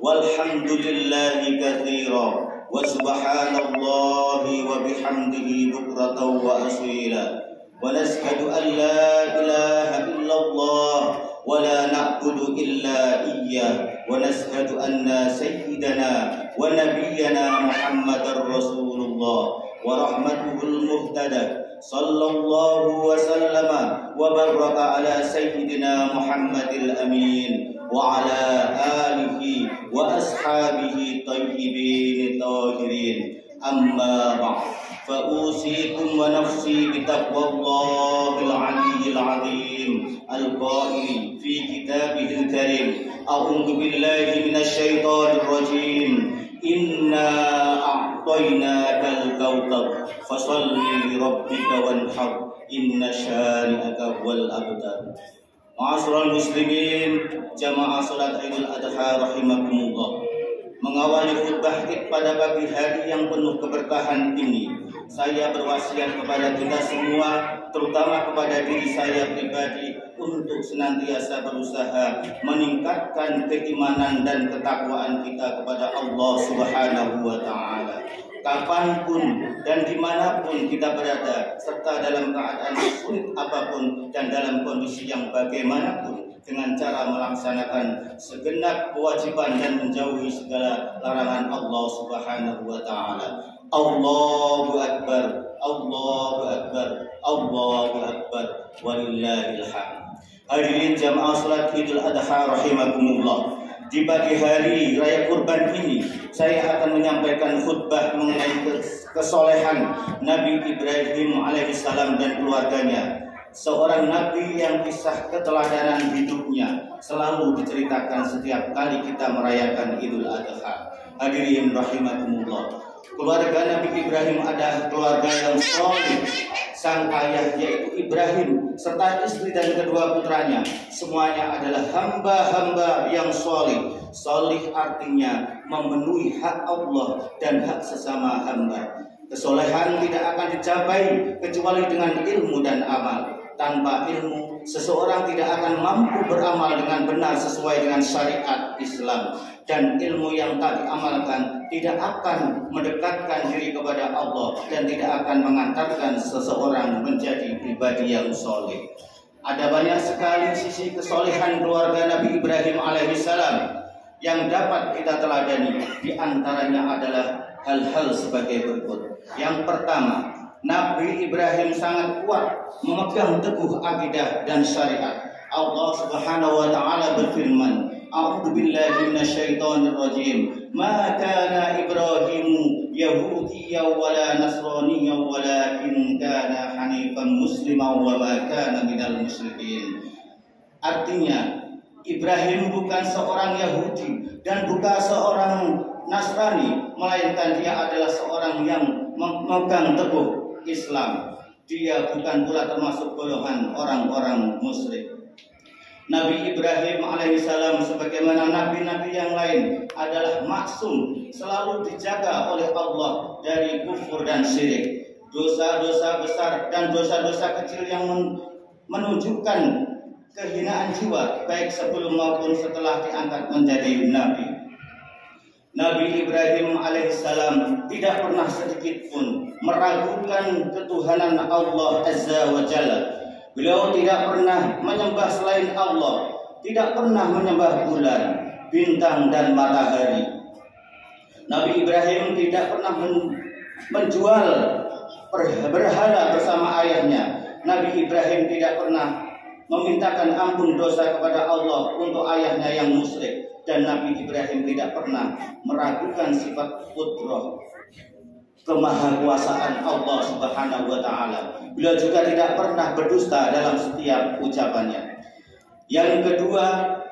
والحمد لله كثيرا وسبحان الله وبحمده بكرة وأصيلا ونشهد أن لا إله إلا الله ولا نعبد إلا إياه ونشهد أن سيدنا ونبينا محمد رسول الله ورحمته المهتدى صلى الله وسلم وبارك على سيدنا محمد الأمين وعلى آله وأصحابه الطيبين الطاهرين أما بعد فأوصيكم ونفسي بتقوى الله العلي العظيم القائل في كتابه الكريم أعوذ بالله من الشيطان الرجيم إنا أعطيناك الكوثر فصل لربك وانحر إن شانئك هو الأبتر. Ma'asyiral muslimin, jamaah salat Idul Adha rahimakumullah. Mengawali khutbah Id pada pagi hari yang penuh keberkahan ini, saya berwasiat kepada kita semua, terutama kepada diri saya pribadi, untuk senantiasa berusaha meningkatkan keimanan dan ketakwaan kita kepada Allah Subhanahu wa Ta'ala. Kapanpun dan dimanapun kita berada, serta dalam keadaan sulit apapun dan dalam kondisi yang bagaimanapun, dengan cara melaksanakan segenap kewajiban dan menjauhi segala larangan Allah Subhanahu wa Ta'ala. Allahu Akbar, Allahu Akbar, Allahu Akbar, walillahil hamd. Hadirin jamaah salat Idul Adha rahimakumullah. Di pagi hari raya kurban ini, saya akan menyampaikan khutbah mengenai kesolehan Nabi Ibrahim alaihissalam dan keluarganya. Seorang nabi yang kisah keteladanan hidupnya selalu diceritakan setiap kali kita merayakan Idul Adha. Hadirin rahimakumullah. Keluarga Nabi Ibrahim adalah keluarga yang soleh. Sang ayah yaitu Ibrahim serta istri dan kedua putranya semuanya adalah hamba-hamba yang soleh. Soleh artinya memenuhi hak Allah dan hak sesama hamba. Kesolehan tidak akan dicapai kecuali dengan ilmu dan amal. Tanpa ilmu, seseorang tidak akan mampu beramal dengan benar sesuai dengan syariat Islam. Dan ilmu yang tak diamalkan tidak akan mendekatkan diri kepada Allah dan tidak akan mengantarkan seseorang menjadi pribadi yang soleh. Ada banyak sekali sisi kesolehan keluarga Nabi Ibrahim alaihissalam yang dapat kita teladani. Di antaranya adalah hal-hal sebagai berikut. Yang pertama, Nabi Ibrahim sangat kuat memegang teguh akidah dan syariat. Allah Subhanahu wa Ta'ala berfirman, A'udzu billahi minasyaitonir rajim. Ma kana Ibrahimu yahudiyyan wala nasraniyyan walakin kana hanifan musliman wa ma kana minal musyrikin. Artinya, Ibrahim bukan seorang Yahudi dan bukan seorang Nasrani, melainkan dia adalah seorang yang memegang teguh Islam. Dia bukan pula termasuk golongan orang-orang musyrik. Nabi Ibrahim alaihissalam sebagaimana nabi-nabi yang lain adalah maksum, selalu dijaga oleh Allah dari kufur dan syirik, dosa-dosa besar dan dosa-dosa kecil yang menunjukkan kehinaan jiwa baik sebelum maupun setelah diangkat menjadi nabi. Nabi Ibrahim alaihissalam tidak pernah sedikit pun meragukan ketuhanan Allah Azza wa Jalla. Beliau tidak pernah menyembah selain Allah, tidak pernah menyembah bulan, bintang dan matahari. Nabi Ibrahim tidak pernah menjual berhala bersama ayahnya. Nabi Ibrahim tidak pernah memintakan ampun dosa kepada Allah untuk ayahnya yang musyrik. Dan Nabi Ibrahim tidak pernah meragukan sifat qudrah, kemahakuasaan Allah Subhanahu wa Ta'ala. Beliau juga tidak pernah berdusta dalam setiap ucapannya. Yang kedua,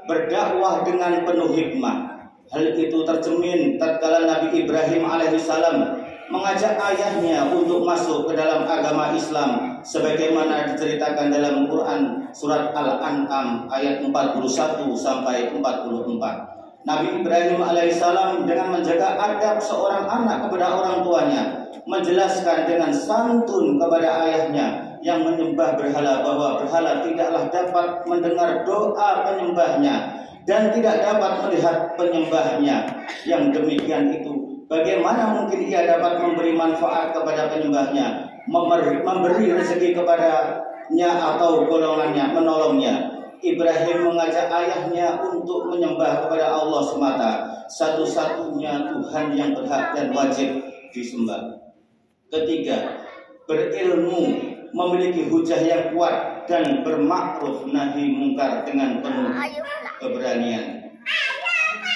berdakwah dengan penuh hikmah. Hal itu tercermin tatkala Nabi Ibrahim alaihissalam mengajak ayahnya untuk masuk ke dalam agama Islam sebagaimana diceritakan dalam Quran surat Al-An'am ayat 41 sampai 44. Nabi Ibrahim alaihissalam dengan menjaga adab seorang anak kepada orang tuanya, menjelaskan dengan santun kepada ayahnya yang menyembah berhala bahwa berhala tidaklah dapat mendengar doa penyembahnya dan tidak dapat melihat penyembahnya yang demikian itu, bagaimana mungkin ia dapat memberi manfaat kepada penyembahnya, memberi rezeki kepadanya atau golongannya, menolongnya? Ibrahim mengajak ayahnya untuk menyembah kepada Allah semata, satu-satunya Tuhan yang berhak dan wajib disembah. Ketiga, berilmu, memiliki hujah yang kuat dan bermakruf nahi mungkar dengan penuh keberanian.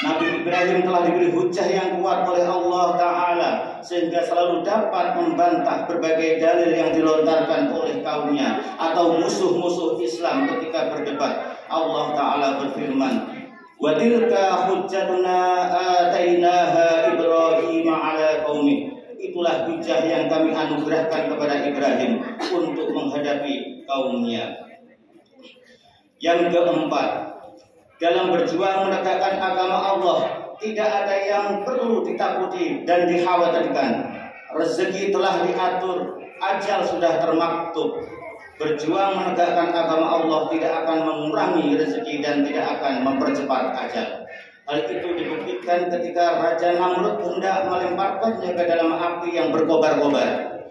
Nabi Ibrahim telah diberi hujah yang kuat oleh Allah Ta'ala sehingga selalu dapat membantah berbagai dalil yang dilontarkan oleh kaumnya atau musuh-musuh Islam ketika berdebat. Allah Ta'ala berfirman, "Wa tilka hujjatuna atainaha Ibrahim ala qaumih." Itulah hujah yang kami anugerahkan kepada Ibrahim untuk menghadapi kaumnya. Yang keempat, dalam berjuang menegakkan agama Allah, tidak ada yang perlu ditakuti dan dikhawatirkan. Rezeki telah diatur, ajal sudah termaktub. Berjuang menegakkan agama Allah tidak akan mengurangi rezeki dan tidak akan mempercepat ajal. Hal itu dibuktikan ketika Raja Namrud hendak melemparkannya ke dalam api yang berkobar-kobar.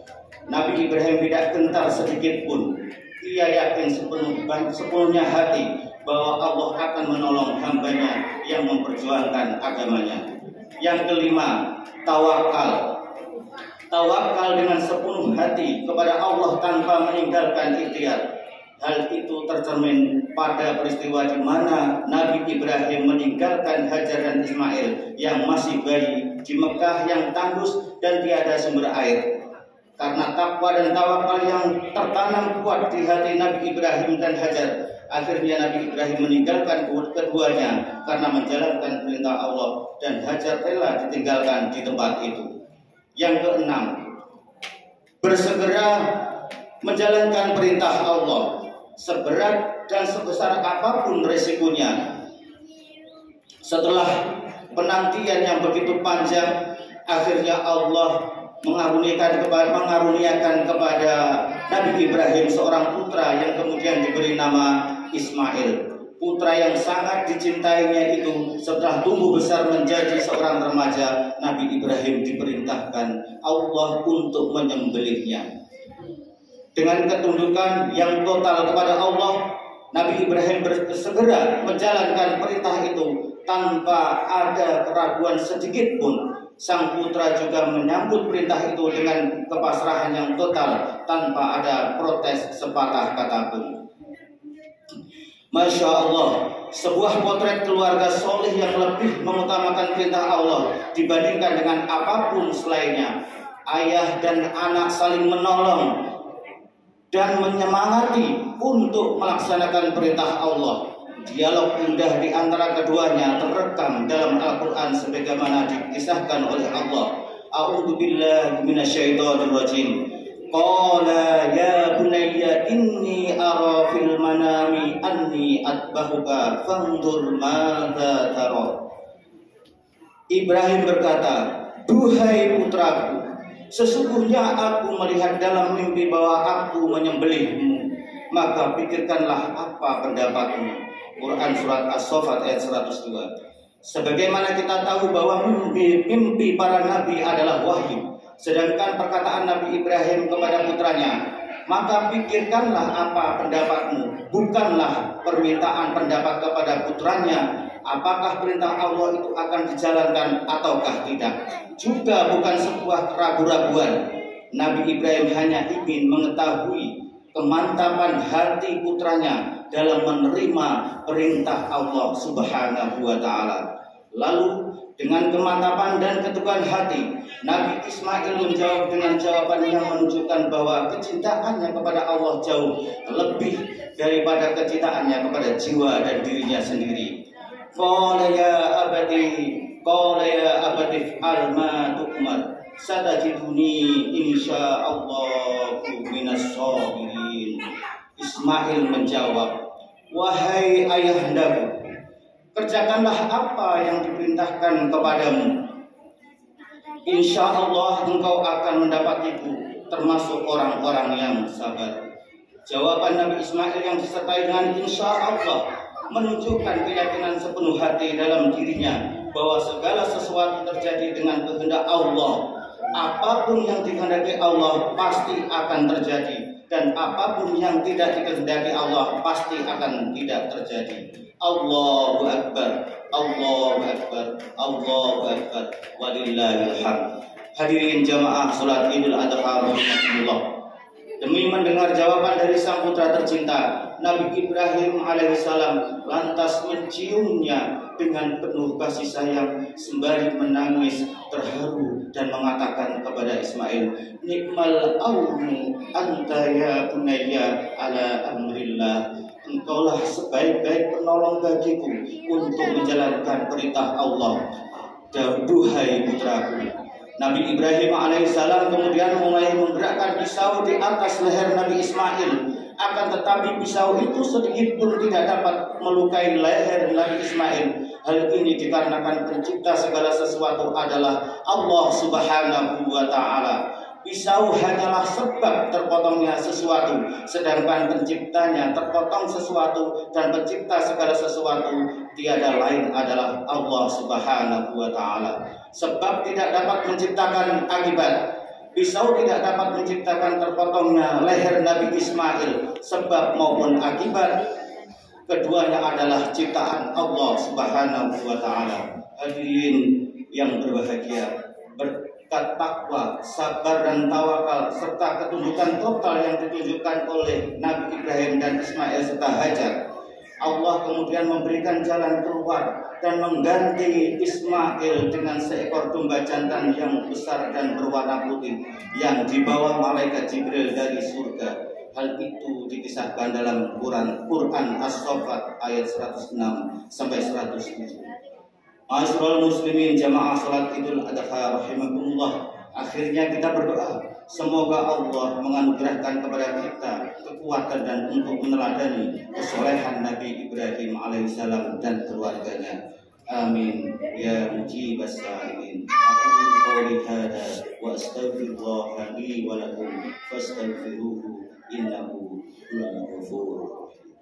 Nabi Ibrahim tidak gentar sedikit pun. Ia yakin sepenuhnya hati bahwa Allah akan menolong hambanya yang memperjuangkan agamanya. Yang kelima, tawakal. Tawakal dengan sepenuh hati kepada Allah tanpa meninggalkan ikhtiar. Hal itu tercermin pada peristiwa di mana Nabi Ibrahim meninggalkan Hajar dan Ismail yang masih bayi di Mekah yang tandus dan tiada sumber air. Karena takwa dan tawakal yang tertanam kuat di hati Nabi Ibrahim dan Hajar, akhirnya Nabi Ibrahim meninggalkan keduanya karena menjalankan perintah Allah, dan Hajar rela ditinggalkan di tempat itu. Yang keenam, bersegera menjalankan perintah Allah, seberat dan sebesar apapun resikonya. Setelah penantian yang begitu panjang, akhirnya Allah mengaruniakan kepada Nabi Ibrahim seorang putra yang kemudian diberi nama Ismail. Putra yang sangat dicintainya itu setelah tumbuh besar menjadi seorang remaja, Nabi Ibrahim diperintahkan Allah untuk menyembelihnya. Dengan ketundukan yang total kepada Allah, Nabi Ibrahim segera menjalankan perintah itu tanpa ada keraguan sedikit pun. Sang putra juga menyambut perintah itu dengan kepasrahan yang total tanpa ada protes sepatah kata pun. Masya Allah, sebuah potret keluarga soleh yang lebih mengutamakan perintah Allah dibandingkan dengan apapun selainnya. Ayah dan anak saling menolong dan menyemangati untuk melaksanakan perintah Allah. Dialog indah di antara keduanya terekam dalam Al-Quran sebagaimana dikisahkan oleh Allah. A'udzu billahi minasyaitonir rajim. Qala ya bunayya inni ara fil manami anni atbahuka fanzur madza tara. Ibrahim berkata, "Duhai putraku, sesungguhnya aku melihat dalam mimpi bahwa aku menyembelihmu, maka pikirkanlah apa pendapatmu." Quran surat As-Saffat ayat 102. Sebagaimana kita tahu bahwa mimpi para nabi adalah wahyu, sedangkan perkataan Nabi Ibrahim kepada putranya, "Maka pikirkanlah apa pendapatmu," bukanlah permintaan pendapat kepada putranya apakah perintah Allah itu akan dijalankan ataukah tidak. Juga bukan sebuah keraguan-raguan. Nabi Ibrahim hanya ingin mengetahui kemantapan hati putranya dalam menerima perintah Allah Subhanahu wa Ta'ala. Lalu dengan kemantapan dan keteguhan hati, Nabi Ismail menjawab dengan jawaban yang menunjukkan bahwa kecintaannya kepada Allah jauh lebih daripada kecintaannya kepada jiwa dan dirinya sendiri. Qala ya abadi f'al ma tu'mar satajiduni insyaallahu minas shabirin. Ismail menjawab, "Wahai ayahandaku, kerjakanlah apa yang diperintahkan kepadamu. Insya Allah engkau akan mendapatiku termasuk orang-orang yang sabar." Jawaban Nabi Ismail yang disertai dengan insya Allah menunjukkan keyakinan sepenuh hati dalam dirinya bahwa segala sesuatu terjadi dengan kehendak Allah. Apapun yang dikehendaki Allah pasti akan terjadi, dan apapun yang tidak dikehendaki Allah pasti akan tidak terjadi. Allahu Akbar, Allahu Akbar, Allahu Akbar, walillahil hamd. Hadirin jamaah salat Idul Adha rahimakumullah. Demi mendengar jawaban dari sang putra tercinta, Nabi Ibrahim alaihissalam lantas menciumnya dengan penuh kasih sayang sembari menangis terharu dan mengatakan kepada Ismail, "Nikmal aunu anta ya bunayya ala amrillah." Engkaulah sebaik-baik penolong bagiku untuk menjalankan perintah Allah. Duhai putraku. Nabi Ibrahim alaihissalam kemudian mulai menggerakkan pisau di atas leher Nabi Ismail. Akan tetapi pisau itu sedikit pun tidak dapat melukai leher Nabi Ismail. Hal ini dikarenakan pencipta segala sesuatu adalah Allah Subhanahu wa Ta'ala. Pisau hanyalah sebab terpotongnya sesuatu, sedangkan penciptanya terpotong sesuatu, dan pencipta segala sesuatu tiada lain adalah Allah Subhanahu wa Ta'ala. Sebab tidak dapat menciptakan akibat. Pisau tidak dapat menciptakan terpotongnya leher Nabi Ismail, sebab maupun akibat keduanya adalah ciptaan Allah Subhanahu wa Ta'ala. Hadirin yang berbahagia, berkat takwa, sabar dan tawakal serta ketundukan total yang ditunjukkan oleh Nabi Ibrahim dan Ismail serta Hajar, Allah kemudian memberikan jalan keluar dan mengganti Ismail dengan seekor domba jantan yang besar dan berwarna putih yang dibawa malaikat Jibril dari surga. Hal itu dikisahkan dalam Quran As-Saffat ayat 106 sampai 107. Ma'asyiral muslimin jamaah salat Idul Adha rahimakumullah. Akhirnya kita berdoa, semoga Allah menganugerahkan kepada kita kekuatan dan untuk meneladani kesolehan Nabi Ibrahim alaihissalam dan keluarganya. Amin ya mujibas sa'ilin. Aqulu qawli hadza wa astaghfirullah li wa lakum fastaghfiruhu innahu huwal ghafurur rahim.